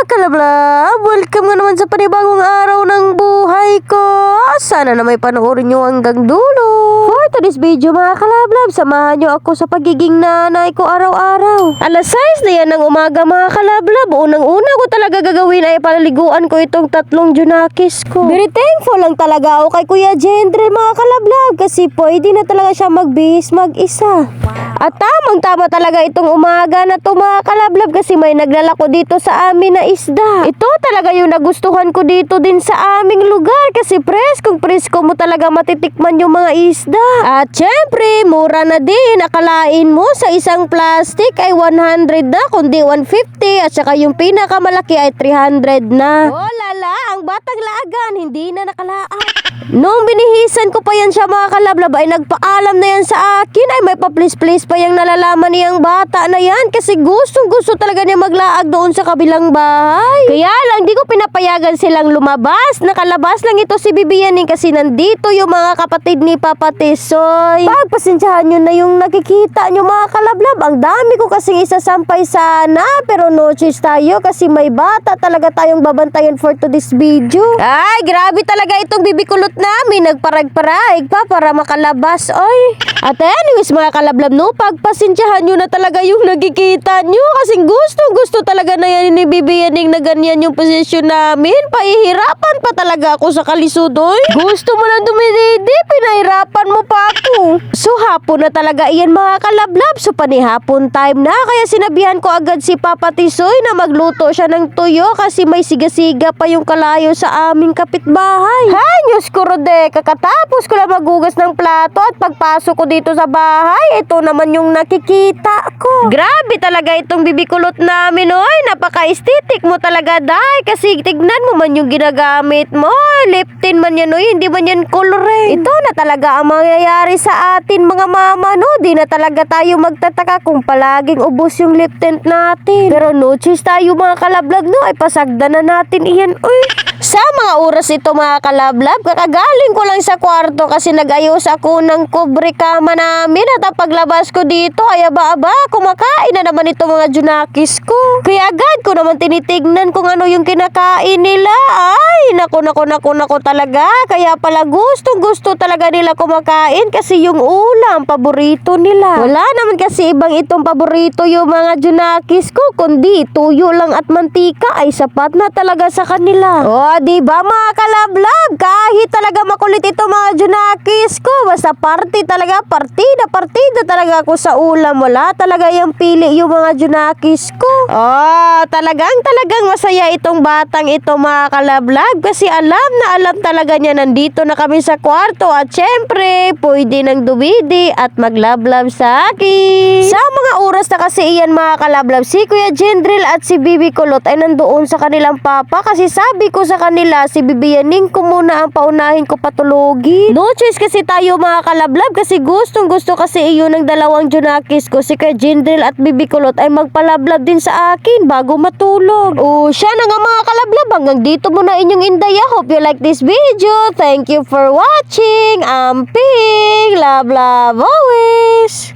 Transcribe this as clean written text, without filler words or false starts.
kalablab, welcome nga naman sa panibagong araw ng buhay ko. Sana na may panoorin nyo hanggang dulo. For today's video mga kalablab, samahan nyo ako sa pagiging nanay ko araw-araw. Alas 6 na yan ng umaga mga kalablab. Unang-una ko talaga gagawin ay paliguan ko itong 3 junakis ko. Very thankful lang talaga ako kay Kuya Jendrel mga kalablab, kasi pwede na talaga siya magbihis mag-isa. At tamang-tama talaga itong umaga na to mga kalablab, kasi may naglalako dito sa amin na isda. Ito talaga yung nagustuhan ko dito din sa aming lugar, kasi presko mo talaga matitikman yung mga isda. At syempre, mura na din. Akalain mo sa isang plastic ay 100 na, kundi 150, at saka yung pinakamalaki ay 300 na. Oh lala, ang batang laagan, hindi na nakalaan. Nung binihisan ko pa yan siya mga kalablab, ay nagpaalam na yan sa akin, ay may pa-please pa yung nalalaman niyang bata na yan, kasi gustong-gusto talaga niya maglaag doon sa kabilang bahay. Kaya lang, di ko pinapayagan silang lumabas. Nakalabas lang ito si Bibianing, kasi nandito yung mga kapatid ni Papa Tisoy. Pagpasensyahan nyo na yung nakikita nyo mga kalablab. Ang dami ko kasing isasampay sana, pero no choice tayo, kasi may bata talaga tayong babantayan for today's video. Ay, grabe talaga itong bibikulot namin. Nagparag-parag pa para makalabas, oy. At anyways mga kalablab, no, pagpasensyahan nyo na talaga yung nakikita nyo, kasi gusto talaga na yan ni Bibianing na ganyan yung posisyon namin. Pahihirapan pa talaga ako sa kalisod, oy. Gusto mo lang dumididi, pinahirapan mo pa ako. So hapon na talaga iyan mga kalablab. So panihapon time na, kaya sinabihan ko agad si Papa Tisoy na magluto siya ng tuyo, kasi may siga-siga pa yung kalayo sa aming kapitbahay. Hay, Diyos ko rode, kakatapos ko lang magugas ng plato at pagpasok ko dito sa bahay, ito naman yung nakikita ko. Grabe talaga itong bibikulot namin, oy. Napaka-estetik mo talaga, day, kasi tignan mo man yung ginagamit mo. Lip tint man yan, oy, hindi man yan coloring. Ito na talaga ang mangyayari sa atin mga mama, no. Di na talaga tayo magtataka kung palaging ubos yung lip tint natin. Pero no choice tayo mga kalablab, no, ay pasagda na natin iyan, oy. Sa mga oras ito mga kalablab, kakagaling ko lang sa kwarto, kasi nag-ayos ako ng kubre kama namin, at ang paglabas ko dito ay aba-aba, kumakain na naman ito mga junakis ko. Kaya agad ko naman tinitignan kung ano yung kinakain nila. Ay, nako talaga. Kaya pala gustong-gusto talaga nila kumakain, kasi yung ulam paborito nila. Wala naman kasi ibang itong paborito yung mga junakis ko, kundi tuyo lang at mantika ay sapat na talaga sa kanila. O, diba mga kalablab, kahit talaga makulit ito mga junakis ko, basta partida talaga ako sa ulam. Wala talaga yung pili yung mga junakis ko. Oh, talagang masaya itong batang ito mga kalablab, kasi alam talaga niya nandito na kami sa kwarto, at syempre pwede nang dumidi at maglablab sa akin. Sa mga oras na kasi iyan mga kalablab, si Kuya Jendrel at si Bibi Kulot ay nandoon sa kanilang papa, kasi sabi ko sa kanila, si Bibianing ko muna ang paunahin ko patulogin. No choice kasi tayo mga kalablab, kasi gustong-gusto kasi iyon ng dalawang junakis ko, si Kuya Jendrel at Bibi Kulot, ay magpalablab din sa akin bago matulog. O siya na nga mga kalablab, hanggang dito muna inyong indaya. Hope you like this video. Thank you for watching. Amping, love always.